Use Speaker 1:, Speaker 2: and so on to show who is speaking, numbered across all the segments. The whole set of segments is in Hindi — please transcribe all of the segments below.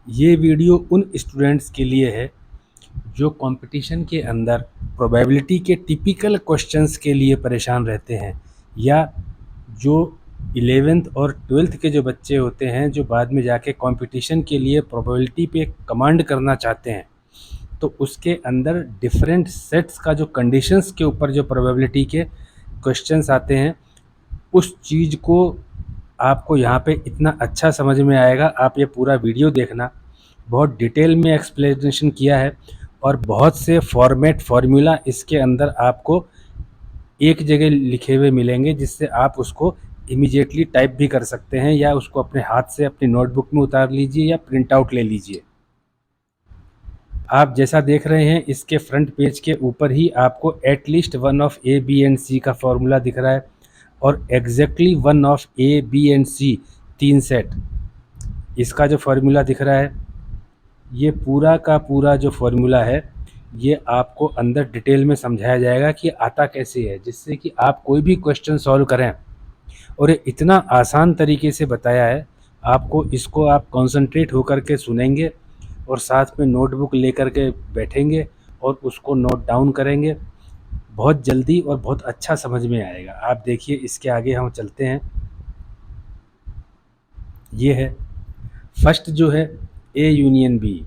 Speaker 1: ये वीडियो उन स्टूडेंट्स के लिए है जो कंपटीशन के अंदर प्रोबेबिलिटी के टिपिकल क्वेश्चंस के लिए परेशान रहते हैं, या जो 11th और 12th के जो बच्चे होते हैं जो बाद में जाके कंपटीशन के लिए प्रोबेबिलिटी पे कमांड करना चाहते हैं। तो उसके अंदर डिफरेंट सेट्स का जो कंडीशंस के ऊपर जो प्रोबेबिलिटी के क्वेश्चंस आते हैं, उस चीज़ को आपको यहाँ पे इतना अच्छा समझ में आएगा। आप ये पूरा वीडियो देखना, बहुत डिटेल में एक्सप्लेनेशन किया है और बहुत से फॉर्मेट फार्मूला इसके अंदर आपको एक जगह लिखे हुए मिलेंगे, जिससे आप उसको इमीडिएटली टाइप भी कर सकते हैं, या उसको अपने हाथ से अपनी नोटबुक में उतार लीजिए या प्रिंट आउट ले लीजिए। आप जैसा देख रहे हैं, इसके फ्रंट पेज के ऊपर ही आपको at least one of A B and C का फॉर्मूला दिख रहा है, और exactly one of A B and C 3 set इसका जो फार्मूला दिख रहा है। ये पूरा का पूरा जो फार्मूला है, ये आपको अंदर डिटेल में समझाया जाएगा कि आता कैसे है, जिससे कि आप कोई भी क्वेश्चन सॉल्व करें। और ये इतना आसान तरीके से बताया है आपको, इसको आप कंसंट्रेट होकर के सुनेंगे और साथ में नोटबुक लेकर के बैठेंगे और उसको नोट डाउन करेंगे, बहुत जल्दी और बहुत अच्छा समझ में आएगा। आप देखिए, इसके आगे हम चलते हैं। ये है फर्स्ट जो है ए यूनियन बी।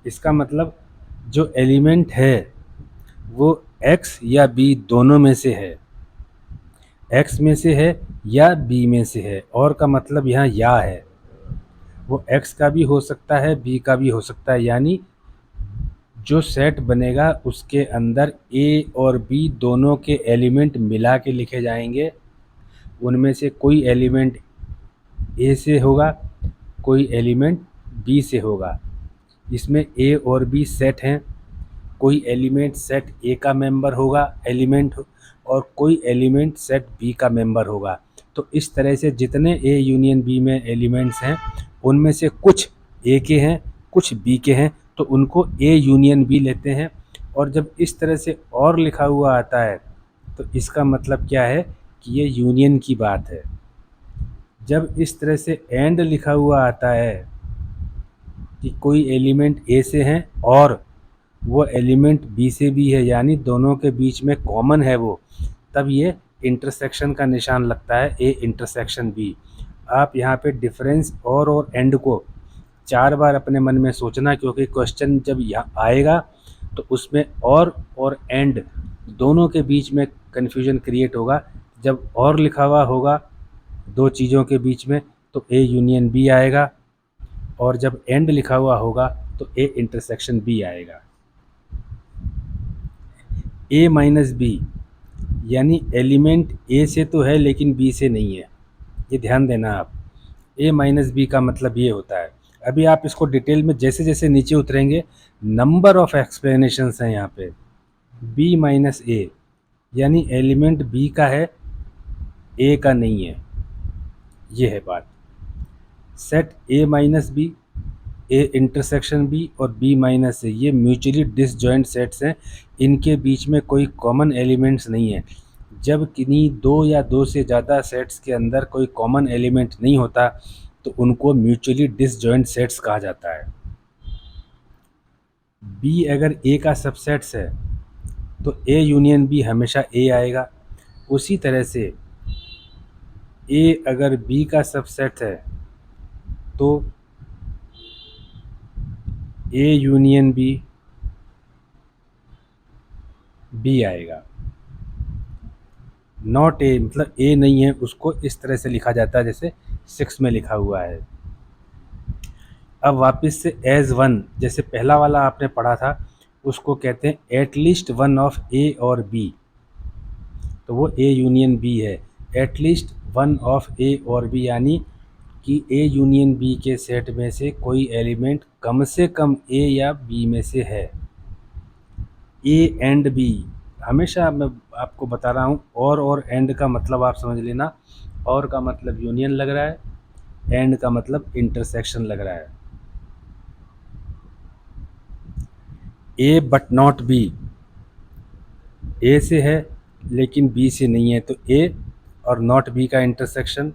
Speaker 1: इसका मतलब जो एलिमेंट है वो एक्स या बी दोनों में से है, एक्स में से है या बी में से है। और का मतलब यहाँ या है, वो एक्स का भी हो सकता है, बी का भी हो सकता है। यानी जो सेट बनेगा उसके अंदर ए और बी दोनों के एलिमेंट मिला के लिखे जाएंगे। उनमें से कोई एलिमेंट ए से होगा, कोई एलिमेंट बी से होगा। इसमें ए और बी सेट हैं, कोई एलिमेंट सेट ए का मेंबर होगा एलिमेंट, और कोई एलिमेंट सेट बी का मेंबर होगा। तो इस तरह से जितने ए यूनियन बी में एलिमेंट्स हैं, उनमें से कुछ ए के हैं, कुछ बी के हैं, तो उनको ए यूनियन बी लेते हैं। और जब इस तरह से और लिखा हुआ आता है, तो इसका मतलब क्या है कि ये यूनियन की बात है। जब इस तरह से एंड लिखा हुआ आता है कि कोई एलिमेंट ए से हैं और वो एलिमेंट बी से भी है, यानी दोनों के बीच में कॉमन है वो, तब ये इंटरसेक्शन का निशान लगता है, ए इंटरसेक्शन बी। आप यहाँ पे डिफरेंस और एंड को 4 बार अपने मन में सोचना, क्योंकि क्वेश्चन जब यहाँ आएगा तो उसमें और एंड दोनों के बीच में कन्फ्यूजन क्रिएट होगा। जब और लिखा हुआ होगा दो चीज़ों के बीच में, तो ए यूनियन बी आएगा, और जब एंड लिखा हुआ होगा तो ए इंटरसेक्शन बी आएगा। ए माइनस बी, यानी एलिमेंट ए से तो है लेकिन बी से नहीं है, ये ध्यान देना आप। ए माइनस बी का मतलब ये होता है। अभी आप इसको डिटेल में जैसे जैसे नीचे उतरेंगे, नंबर ऑफ एक्सप्लेनेशंस हैं यहाँ पे। बी माइनस ए, यानी एलिमेंट बी का है, ए का नहीं है, ये है बात। Set A minus B, A intersection B और बी माइनस ए, ये म्यूचुअली डिसजॉइंट सेट्स हैं। इनके बीच में कोई कॉमन एलिमेंट्स नहीं है। जब किन्हीं दो या दो से ज़्यादा सेट्स के अंदर कोई कॉमन एलिमेंट नहीं होता, तो उनको म्यूचुअली डिसजॉइंट सेट्स कहा जाता है। बी अगर ए का सबसेट्स है तो ए यूनियन बी हमेशा ए आएगा। उसी तरह से ए अगर बी का सबसेट है तो ए यूनियन बी बी आएगा। नॉट ए मतलब ए नहीं है, उसको इस तरह से लिखा जाता है जैसे 6 में लिखा हुआ है। अब वापस से एज वन, जैसे पहला वाला आपने पढ़ा था, उसको कहते हैं एटलीस्ट वन ऑफ ए और बी, तो वो ए यूनियन बी है। एटलीस्ट वन ऑफ ए और बी यानी कि ए यूनियन बी के सेट में से कोई एलिमेंट कम से कम ए या बी में से है। ए एंड बी, हमेशा मैं आपको बता रहा हूँ, और एंड का मतलब आप समझ लेना। और का मतलब यूनियन लग रहा है, एंड का मतलब इंटरसेक्शन लग रहा है। ए बट नॉट बी, ए से है लेकिन बी से नहीं है, तो ए और नॉट बी का इंटरसेक्शन।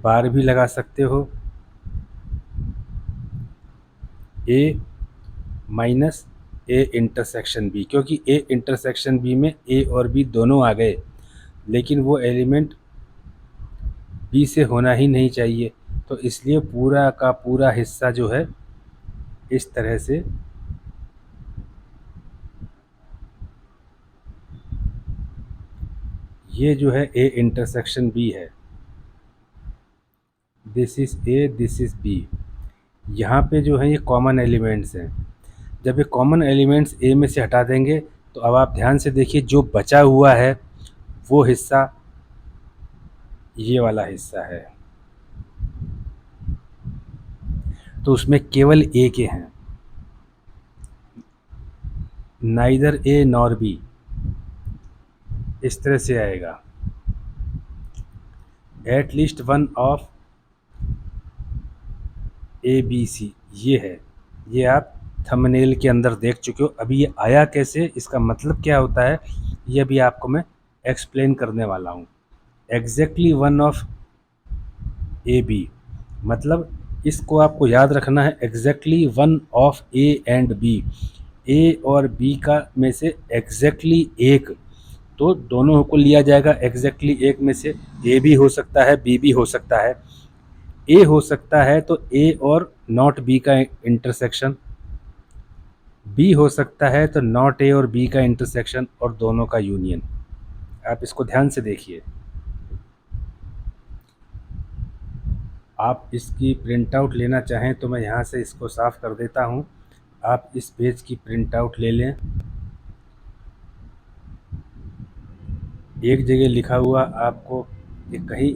Speaker 1: बार भी लगा सकते हो, ए माइनस ए इंटरसेक्शन बी, क्योंकि ए इंटरसेक्शन बी में ए और बी दोनों आ गए, लेकिन वो एलिमेंट बी से होना ही नहीं चाहिए, तो इसलिए पूरा का पूरा हिस्सा जो है इस तरह से ये जो है ए इंटरसेक्शन बी है, this is A, this is B. यहाँ पे जो है ये कॉमन एलिमेंट्स हैं। जब ये कॉमन एलिमेंट्स ए में से हटा देंगे तो अब आप ध्यान से देखिए, जो बचा हुआ है वो हिस्सा ये वाला हिस्सा है, तो उसमें केवल ए के हैं, नाइदर ए नॉर बी, इस तरह से आएगा। At least one of A B C, ये है, ये आप थंबनेल के अंदर देख चुके हो। अभी ये आया कैसे, इसका मतलब क्या होता है, ये अभी आपको मैं एक्सप्लेन करने वाला हूँ। Exactly one of A B, मतलब इसको आपको याद रखना है, exactly one of A and B, A और बी का में से एग्जैक्टली एक, तो दोनों को लिया जाएगा एग्जैक्टली एक में से। ए भी हो सकता है, बी भी हो सकता है। ए हो सकता है तो ए और नॉट बी का इंटरसेक्शन, बी हो सकता है तो नॉट ए और बी का इंटरसेक्शन, और दोनों का यूनियन। आप इसको ध्यान से देखिए। आप इसकी प्रिंट आउट लेना चाहें तो मैं यहाँ से इसको साफ़ कर देता हूँ, आप इस पेज की प्रिंट आउट ले लें। एक जगह लिखा हुआ आपको कहीं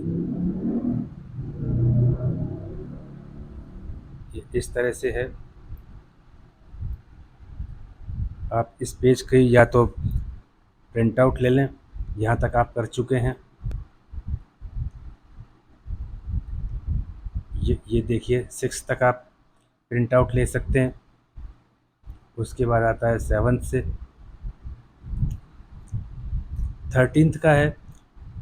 Speaker 1: इस तरह से है, आप इस पेज की या तो प्रिंट आउट ले लें, यहाँ तक आप कर चुके हैं। ये देखिए 6 तक आप प्रिंट आउट ले सकते हैं। उसके बाद आता है 7 से 13 का है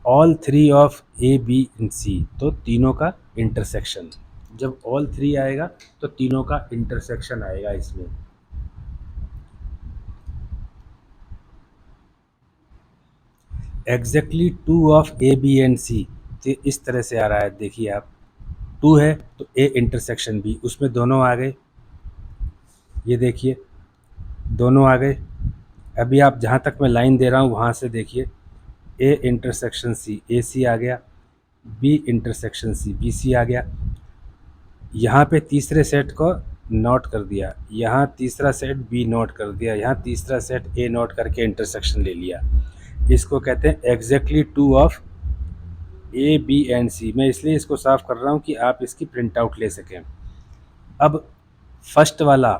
Speaker 1: all three of A B and C, तो तीनों का इंटरसेक्शन। जब ऑल थ्री आएगा तो तीनों का इंटरसेक्शन आएगा इसमें। Exactly 2 of A B and C, तो इस तरह से आ रहा है, देखिए आप 2 है तो ए इंटरसेक्शन बी, उसमें दोनों आ गए, ये देखिए दोनों आ गए। अभी आप जहाँ तक मैं लाइन दे रहा हूँ वहाँ से देखिए, A intersection C, A C आ गया, B intersection C, B C आ गया। यहाँ पे तीसरे सेट को नोट कर दिया, यहाँ तीसरा सेट बी नोट कर दिया, यहाँ तीसरा सेट ए नोट करके इंटरसेक्शन ले लिया। इसको कहते हैं exactly 2 of A B and C. मैं इसलिए इसको साफ कर रहा हूँ कि आप इसकी प्रिंट आउट ले सकें। अब फर्स्ट वाला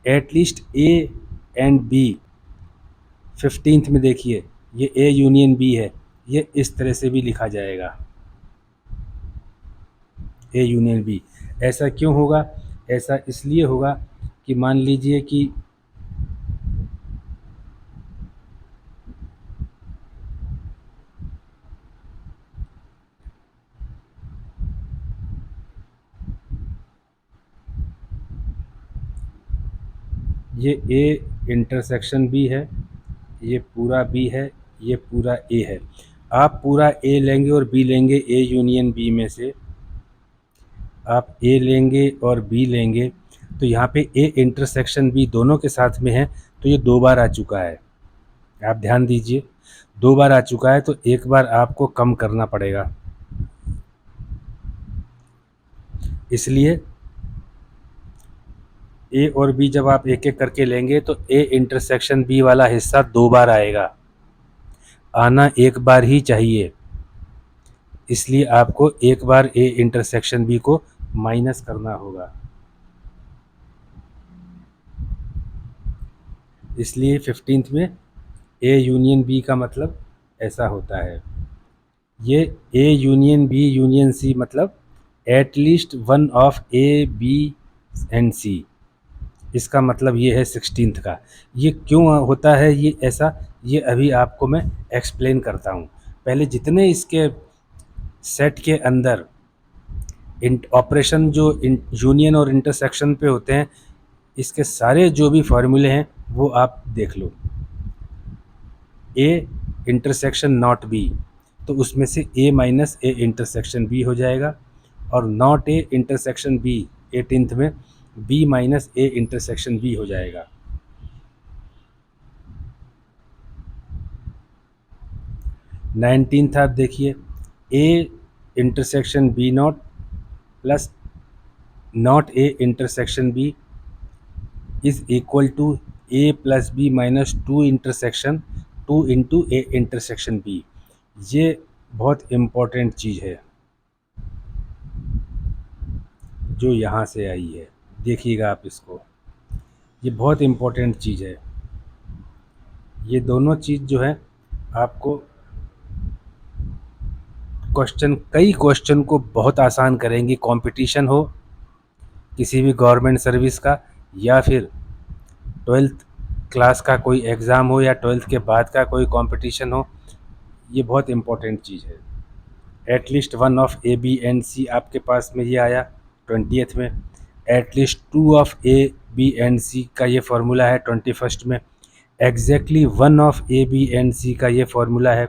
Speaker 1: at least A and B, 15th में देखिए ये ए यूनियन बी है, ये इस तरह से भी लिखा जाएगा, ए यूनियन बी। ऐसा क्यों होगा, ऐसा इसलिए होगा कि मान लीजिए कि ये ए इंटरसेक्शन बी है, ये पूरा बी है, ये पूरा ए है। आप पूरा ए लेंगे और बी लेंगे, ए यूनियन बी में से आप ए लेंगे और बी लेंगे, तो यहाँ पे ए इंटरसेक्शन बी दोनों के साथ में है, तो ये 2 बार आ चुका है। आप ध्यान दीजिए, 2 बार आ चुका है, तो एक बार आपको कम करना पड़ेगा। इसलिए ए और बी जब आप एक एक करके लेंगे तो ए इंटरसेक्शन बी वाला हिस्सा 2 बार आएगा, आना एक बार ही चाहिए। इसलिए आपको एक बार ए इंटरसेक्शन बी को माइनस करना होगा। इसलिए 15th में ए यूनियन बी का मतलब ऐसा होता है। ये A union B union C मतलब at least one of A B and C, इसका मतलब ये है 16th का। ये क्यों होता है ये ऐसा, ये अभी आपको मैं एक्सप्लेन करता हूँ। पहले जितने इसके सेट के अंदर ऑपरेशन जो यूनियन और इंटरसेक्शन पे होते हैं, इसके सारे जो भी फॉर्मूले हैं वो आप देख लो। ए इंटरसेक्शन नॉट बी, तो उसमें से A minus A intersection B हो जाएगा, और not A intersection B 18th में B minus A intersection B हो जाएगा। 19th आप देखिए, A intersection B not plus not A intersection B is equal to A plus B minus two intersection two into A intersection B. ये बहुत इम्पोर्टेंट चीज़ है जो यहाँ से आई है, देखिएगा आप इसको, ये बहुत इम्पोर्टेंट चीज़ है। ये दोनों चीज़ जो है आपको कई क्वेश्चन को बहुत आसान करेंगी। कंपटीशन हो किसी भी गवर्नमेंट सर्विस का, या फिर 12th क्लास का कोई एग्ज़ाम हो, या 12th के बाद का कोई कंपटीशन हो, ये बहुत इम्पोर्टेंट चीज़ है। At least 1 of A B and C आपके पास में ये आया 20th में, at least 2 of A B and C का ये फार्मूला है 21st में, exactly 1 of A B and C का ये फार्मूला है,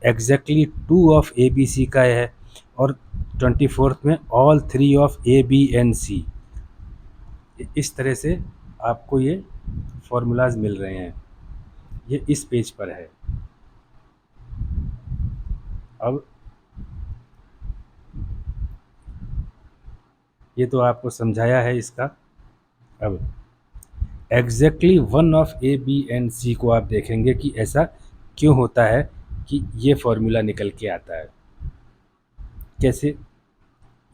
Speaker 1: exactly 2 of A B C का है, और 24th में all 3 of A B and C. इस तरह से आपको ये फार्मूलाज मिल रहे हैं, ये इस पेज पर है। अब ये तो आपको समझाया है इसका। अब exactly 1 of A B and C को आप देखेंगे कि ऐसा क्यों होता है कि ये फॉर्मूला निकल के आता है। कैसे,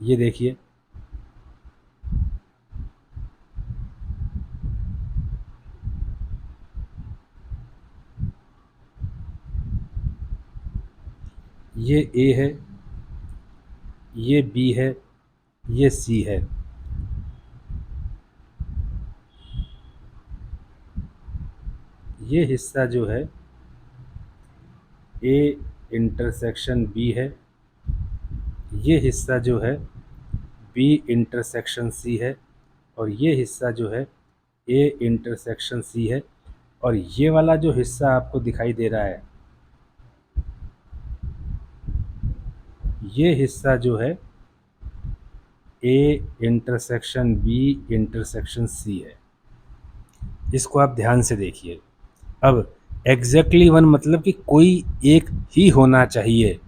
Speaker 1: ये देखिए, ये ए है, ये बी है, ये सी है। ये हिस्सा जो है ए इंटरसेक्शन बी है, ये हिस्सा जो है बी इंटरसेक्शन सी है, और ये हिस्सा जो है ए इंटरसेक्शन सी है, और ये वाला जो हिस्सा आपको दिखाई दे रहा है, ये हिस्सा जो है A intersection B intersection C है। इसको आप ध्यान से देखिए। अब एग्जैक्टली 1 मतलब कि कोई एक ही होना चाहिए,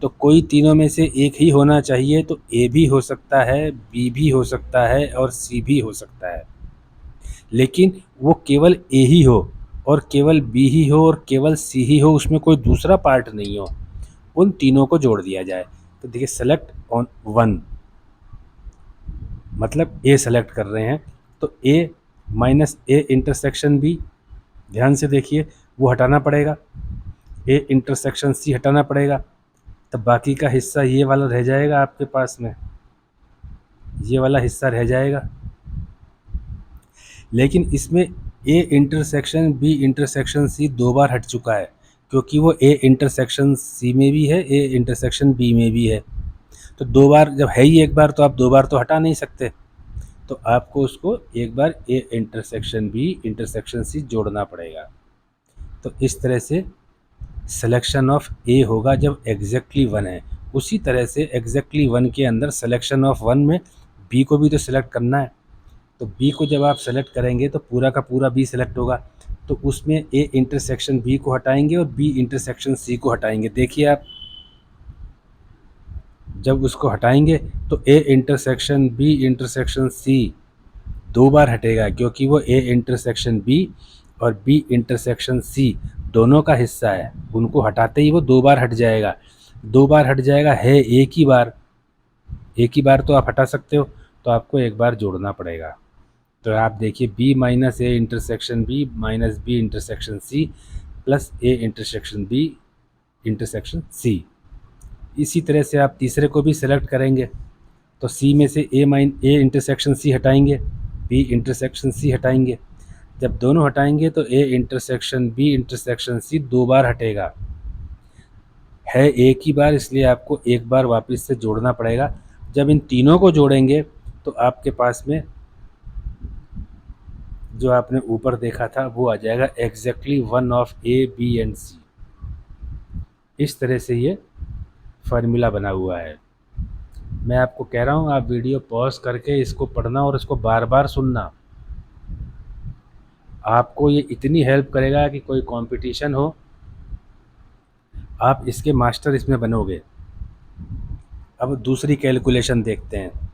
Speaker 1: तो कोई तीनों में से एक ही होना चाहिए, तो ए भी हो सकता है, बी भी हो सकता है, और सी भी हो सकता है। लेकिन वो केवल ए ही हो, और केवल बी ही हो, और केवल सी ही हो, उसमें कोई दूसरा पार्ट नहीं हो, उन तीनों को जोड़ दिया जाए। तो देखिए, सेलेक्ट ऑन 1 मतलब ए सेलेक्ट कर रहे हैं, तो ए माइनस ए इंटरसेक्शन बी, ध्यान से देखिए, वो हटाना पड़ेगा, ए इंटरसेक्शन सी हटाना पड़ेगा, तब बाकी का हिस्सा ये वाला रह जाएगा आपके पास में, ये वाला हिस्सा रह जाएगा। लेकिन इसमें A intersection B intersection C 2 बार हट चुका है, क्योंकि वो ए इंटरसेक्शन सी में भी है, ए इंटरसेक्शन बी में भी है। तो 2 बार जब है ही, एक बार तो आप 2 बार तो हटा नहीं सकते, तो आपको उसको एक बार A intersection B intersection C जोड़ना पड़ेगा। तो इस तरह से सिलेक्शन ऑफ ए होगा जब एग्जैक्टली 1 है। उसी तरह से एग्जैक्टली 1 के अंदर सिलेक्शन ऑफ 1 में बी को भी तो सिलेक्ट करना है, तो बी को जब आप सेलेक्ट करेंगे तो पूरा का पूरा बी सेलेक्ट होगा, तो उसमें ए इंटरसेक्शन बी को हटाएंगे और बी इंटरसेक्शन सी को हटाएंगे। देखिए आप, जब उसको हटाएंगे तो A intersection B intersection C 2 बार हटेगा, क्योंकि वो ए इंटरसेक्शन बी और बी इंटरसेक्शन सी दोनों का हिस्सा है, उनको हटाते ही वो 2 बार हट जाएगा। 2 बार हट जाएगा, है एक ही बार, एक ही बार तो आप हटा सकते हो, तो आपको एक बार जोड़ना पड़ेगा। तो आप देखिए, B minus A intersection B minus B intersection C plus A intersection B intersection C. इसी तरह से आप तीसरे को भी सेलेक्ट करेंगे, तो सी में से ए इंटरसेक्शन सी हटाएंगे, बी इंटरसेक्शन सी हटाएंगे। जब दोनों हटाएंगे तो A intersection B intersection C 2 बार हटेगा, है एक ही बार, इसलिए आपको एक बार वापस से जोड़ना पड़ेगा। जब इन तीनों को जोड़ेंगे तो आपके पास में जो आपने ऊपर देखा था वो आ जाएगा exactly one of A B and C. इस तरह से ये फार्मूला बना हुआ है। मैं आपको कह रहा हूँ आप वीडियो पॉज करके इसको पढ़ना और इसको बार बार सुनना। आपको ये इतनी हेल्प करेगा कि कोई कंपटीशन हो आप इसके मास्टर इसमें बनोगे। अब दूसरी कैलकुलेशन देखते हैं।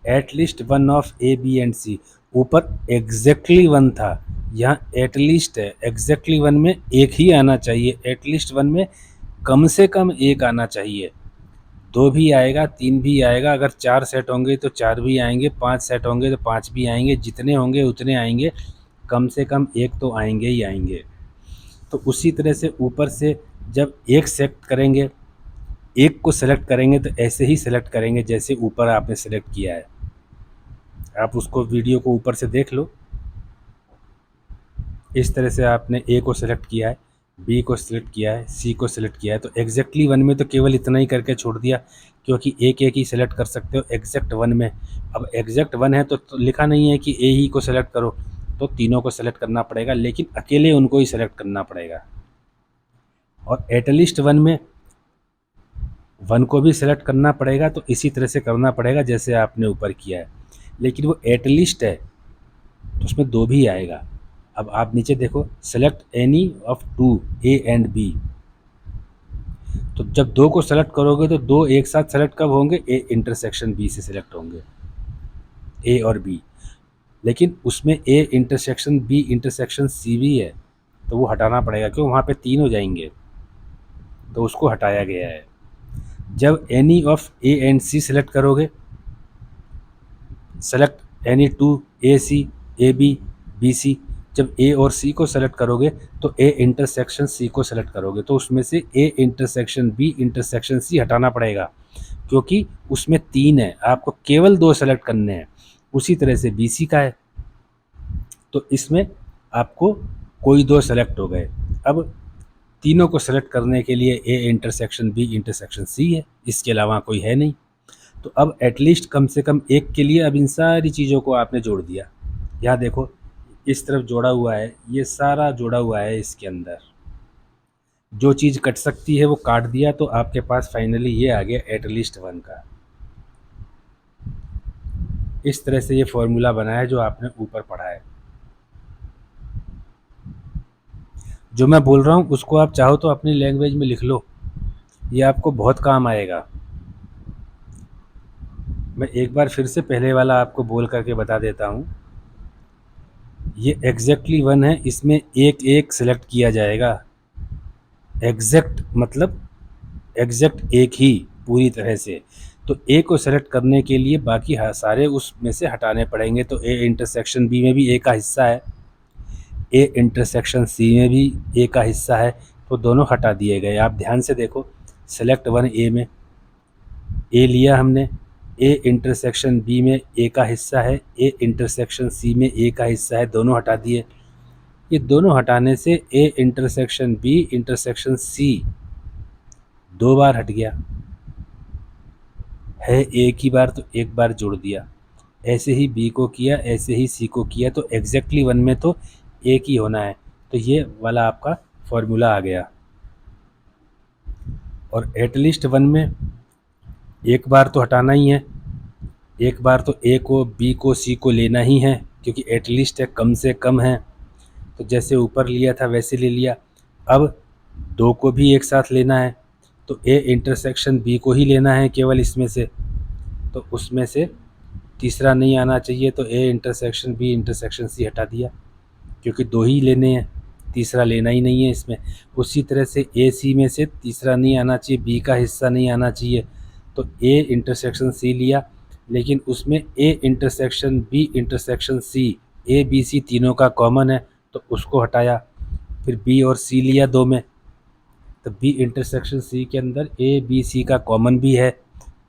Speaker 1: At least one of A B and C, ऊपर एग्जैक्टली वन था, यहाँ एट लीस्ट है। एग्जैक्टली वन में एक ही आना चाहिए, एट लीस्ट वन में कम से कम एक आना चाहिए। दो भी आएगा, तीन भी आएगा, अगर चार सेट होंगे तो चार भी आएंगे, पांच सेट होंगे तो पांच भी आएंगे, जितने होंगे उतने आएंगे, कम से कम एक तो आएंगे ही आएंगे। तो उसी तरह से ऊपर से जब एक सेलेक्ट करेंगे, एक को सेलेक्ट करेंगे तो ऐसे ही सेलेक्ट करेंगे जैसे ऊपर आपने सेलेक्ट किया है। आप उसको वीडियो को ऊपर से देख लो। इस तरह से आपने ए को सेलेक्ट किया है, बी को सिलेक्ट किया है, सी को सिलेक्ट किया है। तो एग्जैक्टली वन में तो केवल इतना ही करके छोड़ दिया, क्योंकि एक एक ही सेलेक्ट कर सकते हो एग्जैक्ट वन में। अब एग्जैक्ट वन है तो लिखा नहीं है कि ए ही को सेलेक्ट करो, तो तीनों को सेलेक्ट करना पड़ेगा, लेकिन अकेले उनको ही सेलेक्ट करना पड़ेगा। और एटलिस्ट वन में वन को भी सेलेक्ट करना पड़ेगा, तो इसी तरह से करना पड़ेगा जैसे आपने ऊपर किया है। लेकिन वो एटलिस्ट है तो उसमें दो भी आएगा। अब आप नीचे देखो, select any of two A and B. तो जब दो को सेलेक्ट करोगे तो दो एक साथ सेलेक्ट कब होंगे, ए इंटरसेक्शन बी से सेलेक्ट होंगे, ए और बी। लेकिन उसमें A intersection B intersection C भी है, तो वो हटाना पड़ेगा, क्यों, वहाँ पे तीन हो जाएंगे, तो उसको हटाया गया है। जब any of A and C select करोगे, select any two A C A B B C, जब ए और सी को सेलेक्ट करोगे तो ए इंटरसेक्शन सी को सेलेक्ट करोगे, तो उसमें से A intersection B intersection C हटाना पड़ेगा, क्योंकि उसमें तीन है, आपको केवल दो सेलेक्ट करने हैं। उसी तरह से बी सी का है, तो इसमें आपको कोई दो सेलेक्ट हो गए। अब तीनों को सेलेक्ट करने के लिए A intersection B intersection C है, इसके अलावा कोई है नहीं। तो अब एटलीस्ट कम से कम एक के लिए अब इन सारी चीज़ों को आपने जोड़ दिया। यहाँ देखो इस तरफ जोड़ा हुआ है, ये सारा जोड़ा हुआ है, इसके अंदर जो चीज़ कट सकती है वो काट दिया, तो आपके पास फाइनली ये आ गया एटलीस्ट वन का। इस तरह से ये फॉर्मूला बना है जो आपने ऊपर पढ़ा है। जो मैं बोल रहा हूँ उसको आप चाहो तो अपनी लैंग्वेज में लिख लो, ये आपको बहुत काम आएगा। मैं एक बार फिर से पहले वाला आपको बोल करके बता देता हूँ। ये एग्जैक्टली वन है, इसमें एक एक सेलेक्ट किया जाएगा। एग्जैक्ट मतलब एग्जैक्ट एक ही पूरी तरह से। तो ए को सेलेक्ट करने के लिए बाकी सारे उसमें से हटाने पड़ेंगे। तो ए इंटरसेक्शन बी में भी ए का हिस्सा है, ए इंटरसेक्शन सी में भी ए का हिस्सा है, तो दोनों हटा दिए गए। आप ध्यान से देखो, सेलेक्ट वन ए में ए लिया हमने, ए इंटरसेक्शन बी में ए का हिस्सा है, ए इंटरसेक्शन सी में ए का हिस्सा है, दोनों हटा दिए। ये दोनों हटाने से A intersection B intersection C दो बार हट गया है, एक ही बार तो एक बार जोड़ दिया। ऐसे ही बी को किया, ऐसे ही सी को किया, तो एग्जैक्टली वन में तो एक ही होना है। तो ये वाला आपका फॉर्मूला आ गया। और एटलीस्ट वन में एक बार तो हटाना ही है, एक बार तो ए को बी को सी को लेना ही है, क्योंकि एटलीस्ट है, कम से कम है, तो जैसे ऊपर लिया था वैसे ले लिया। अब दो को भी एक साथ लेना है, तो ए इंटरसेक्शन बी को ही लेना है केवल इसमें से, तो उसमें से तीसरा नहीं आना चाहिए, तो A intersection B intersection C हटा दिया, क्योंकि दो ही लेने हैं, तीसरा लेना ही नहीं है इसमें। उसी तरह से ए सी में से तीसरा नहीं आना चाहिए, बी का हिस्सा नहीं आना चाहिए, तो ए इंटरसेक्शन सी लिया, लेकिन उसमें A intersection B intersection C A B C तीनों का कॉमन है, तो उसको हटाया। फिर बी और सी लिया दो में, तो बी इंटरसेक्शन सी के अंदर ए बी सी का कॉमन भी है,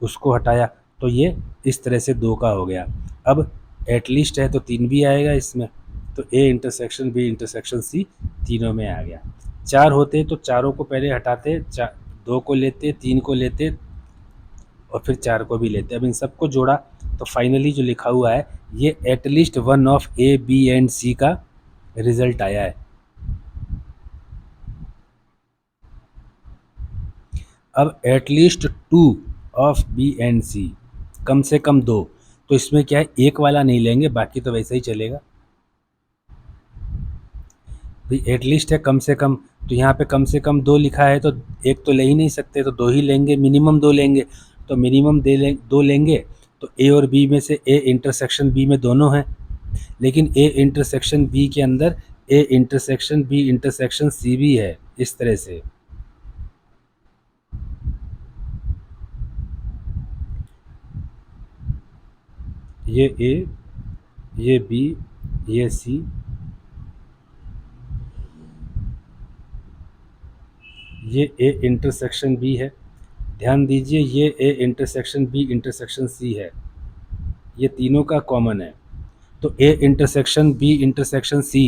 Speaker 1: उसको हटाया। तो ये इस तरह से दो का हो गया। अब एटलीस्ट है तो तीन भी आएगा इसमें, तो A intersection B intersection C तीनों में आ गया। चार होते तो चारों को पहले हटाते, दो को लेते, तीन को लेते, और फिर 4 को भी लेते हैं। अब इन सबको जोड़ा तो फाइनली जो लिखा हुआ है ये at least one of A B and C का रिजल्ट आया है। अब at least two of B and C, कम से कम 2, तो इसमें क्या है एक वाला नहीं लेंगे, बाकी तो वैसे ही चलेगा। भाई एटलीस्ट है कम से कम, तो यहाँ पे कम से कम 2 लिखा है तो एक तो ले ही नहीं सकते, तो 2 ही लेंगे, मिनिमम 2 लेंगे। तो मिनिमम 2 लेंगे, तो ए और बी में से ए इंटरसेक्शन बी में दोनों हैं, लेकिन ए इंटरसेक्शन बी के अंदर A intersection B intersection C भी है, इस तरह से। ये ए, ये बी, ये सी, ये ए इंटरसेक्शन बी है। ध्यान दीजिए ये A intersection B intersection C है, ये तीनों का कॉमन है। तो A intersection B intersection C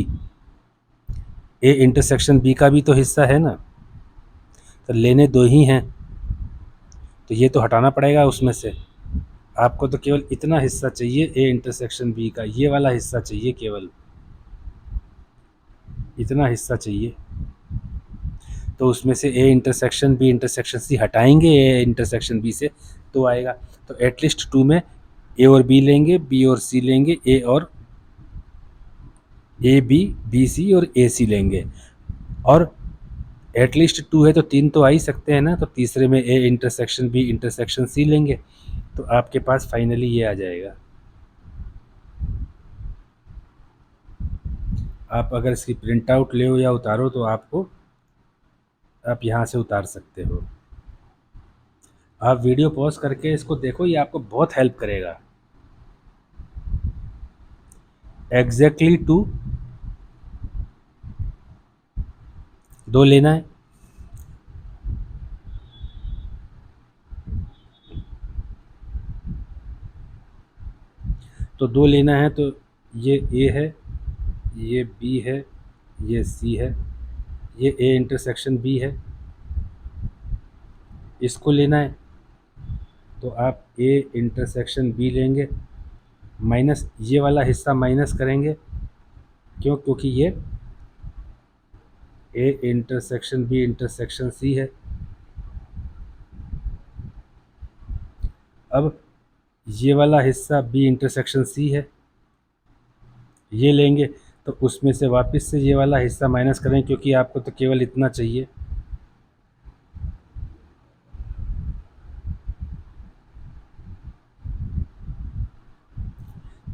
Speaker 1: A intersection B का भी तो हिस्सा है ना, तो लेने 2 ही हैं, तो ये तो हटाना पड़ेगा उसमें से। आपको तो केवल इतना हिस्सा चाहिए ए इंटरसेक्शन बी का, ये वाला हिस्सा चाहिए, केवल इतना हिस्सा चाहिए। तो उसमें से A intersection B intersection C हटाएंगे ए इंटरसेक्शन बी से, तो आएगा। तो एटलीस्ट 2 में ए और बी लेंगे, बी और सी लेंगे, ए और ए बी, बी सी और ए सी लेंगे। और एटलीस्ट 2 है तो 3 तो आ ही सकते हैं ना, तो तीसरे में A intersection B intersection C लेंगे, तो आपके पास फाइनली ये आ जाएगा। आप अगर इसकी प्रिंट आउट ले या उतारो तो आप यहाँ से उतार सकते हो। आप वीडियो पॉज करके इसको देखो, ये आपको बहुत हेल्प करेगा। एग्जैक्टली 2 लेना है, तो 2 लेना है, तो ये ए है, ये बी है, ये सी है, ये ए इंटरसेक्शन बी है, इसको लेना है। तो आप ए इंटरसेक्शन बी लेंगे, माइनस ये वाला हिस्सा माइनस करेंगे, क्यों? क्योंकि ये A intersection B intersection C है। अब ये वाला हिस्सा बी इंटरसेक्शन सी है, ये लेंगे, तो उसमें से वापस से ये वाला हिस्सा माइनस करें, क्योंकि आपको तो केवल इतना चाहिए।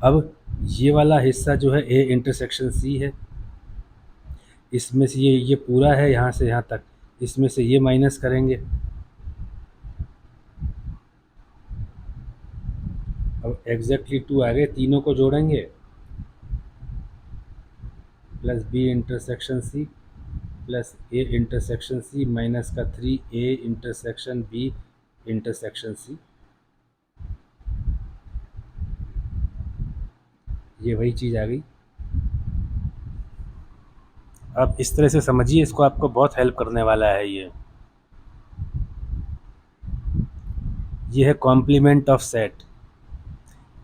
Speaker 1: अब ये वाला हिस्सा जो है ए इंटरसेक्शन सी है, इसमें से ये पूरा है यहाँ से यहाँ तक, इसमें से ये माइनस करेंगे। अब एग्जैक्टली 2 आ गए, तीनों को जोड़ेंगे, plus B intersection C plus A intersection C minus का 3 A intersection B intersection C, ये वही चीज़ आ गई। अब इस तरह से समझिए इसको, आपको बहुत हेल्प करने वाला है ये है complement of set.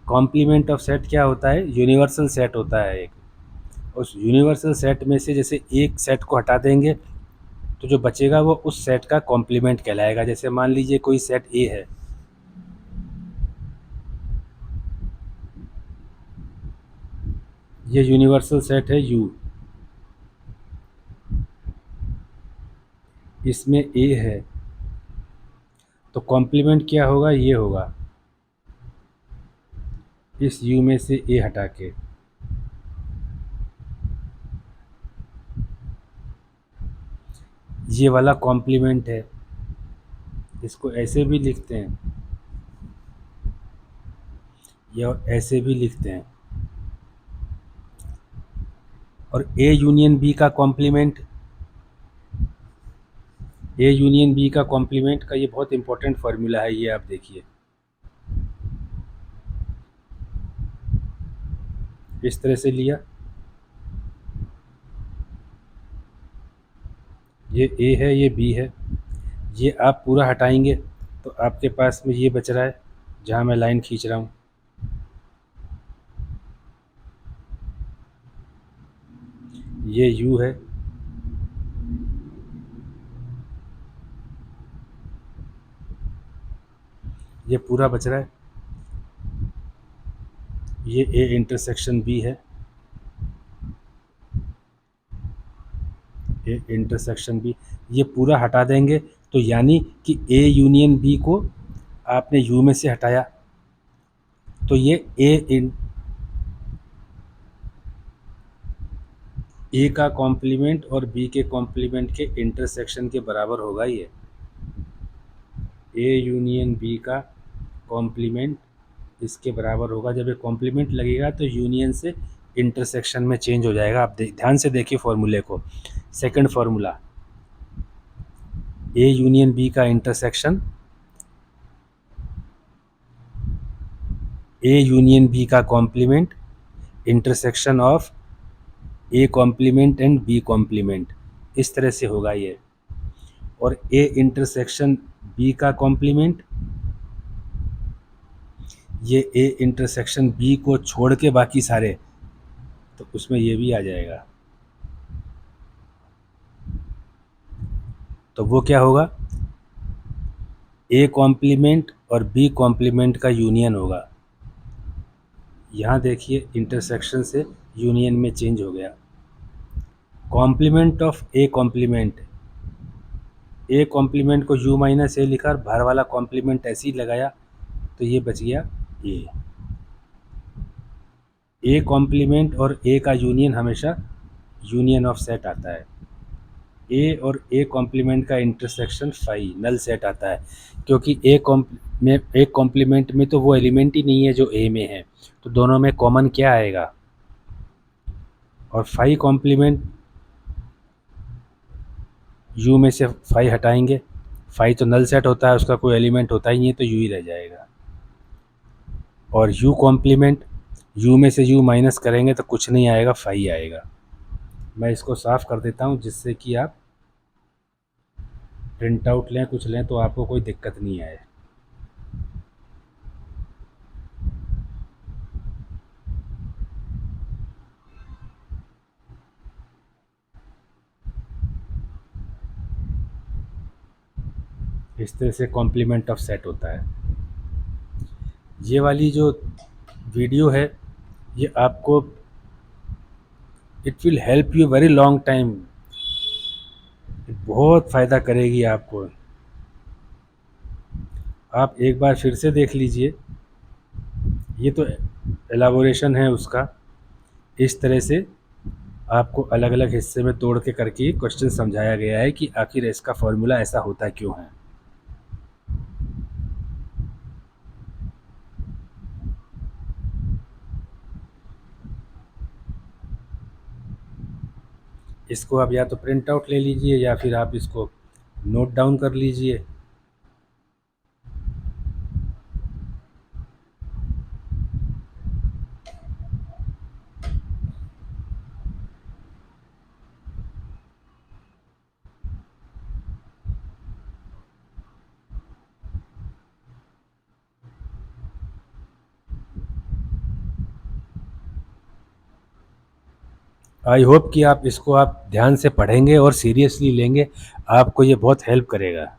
Speaker 1: Complement of set क्या होता है? यूनिवर्सल सेट होता है एक। उस यूनिवर्सल सेट में से जैसे एक सेट को हटा देंगे तो जो बचेगा वो उस सेट का कॉम्प्लीमेंट कहलाएगा। जैसे मान लीजिए कोई सेट ए है, ये यूनिवर्सल सेट है यू, इसमें ए है, तो कॉम्प्लीमेंट क्या होगा? ये होगा, इस यू में से ए हटा के। ये वाला कॉम्प्लीमेंट है, इसको ऐसे भी लिखते हैं या ऐसे भी लिखते हैं। और ए यूनियन बी का कॉम्प्लीमेंट, ए यूनियन बी का कॉम्प्लीमेंट का ये बहुत इंपॉर्टेंट फार्मूला है, ये आप देखिए, इस तरह से लिया, ये ए है, ये बी है, ये आप पूरा हटाएंगे तो आपके पास में ये बच रहा है जहाँ मैं लाइन खींच रहा हूँ, ये u है, ये पूरा बच रहा है, ये a इंटरसेक्शन b है, a इंटरसेक्शन b, ये पूरा हटा देंगे तो यानी कि a यूनियन b को आपने u में से हटाया, तो ये a का कॉम्प्लीमेंट और b के कॉम्प्लीमेंट के इंटरसेक्शन के बराबर होगा। ये a यूनियन b का कॉम्प्लीमेंट इसके बराबर होगा। जब ये कॉम्प्लीमेंट लगेगा तो यूनियन से इंटरसेक्शन में चेंज हो जाएगा। आप ध्यान से देखिए फॉर्मूले को। Second formula, a union b का इंटरसेक्शन, a यूनियन b का complement, intersection of a complement and b complement, इस तरह से होगा ये। और a इंटरसेक्शन b का कॉम्प्लीमेंट, ये a इंटरसेक्शन b को छोड़ के बाकी सारे, तो उसमें ये भी आ जाएगा। तो वो क्या होगा, a कॉम्प्लीमेंट और b कॉम्प्लीमेंट का यूनियन होगा। यहाँ देखिए इंटरसेक्शन से यूनियन में चेंज हो गया। Complement of a complement, a complement को u माइनस ए लिखा और बाहर वाला कॉम्प्लीमेंट ऐसे ही लगाया, तो ये बच गया a कॉम्प्लीमेंट और a का यूनियन हमेशा यूनियन ऑफ सेट आता है। a और a कॉम्प्लीमेंट का इंटरसेक्शन फाई नल सेट आता है, क्योंकि एक कॉम्प्लीमेंट में तो वो एलिमेंट ही नहीं है जो a में है, तो दोनों में कॉमन क्या आएगा। और फाई कॉम्प्लीमेंट, u में से फाई हटाएंगे, फाई तो नल सेट होता है, उसका कोई एलिमेंट होता ही नहीं है, तो u ही रह जाएगा। और u कॉम्प्लीमेंट, u में से u माइनस करेंगे तो कुछ नहीं आएगा, फाई आएगा। मैं इसको साफ़ कर देता हूँ जिससे कि आप प्रिंट आउट लें, कुछ लें तो आपको कोई दिक्कत नहीं आए। इस तरह से कॉम्प्लीमेंट ऑफ सेट होता है। ये वाली जो वीडियो है ये आपको, it will help you very long time, बहुत फ़ायदा करेगी आपको। आप एक बार फिर से देख लीजिए, ये तो एलाबोरेशन है उसका। इस तरह से आपको अलग अलग हिस्से में तोड़ के करके क्वेश्चन समझाया गया है कि आखिर इसका फॉर्मूला ऐसा होता क्यों है। इसको आप या तो प्रिंट आउट ले लीजिए या फिर आप इसको नोट डाउन कर लीजिए। आई होप कि आप इसको आप ध्यान से पढ़ेंगे और सीरियसली लेंगे, आपको ये बहुत हेल्प करेगा।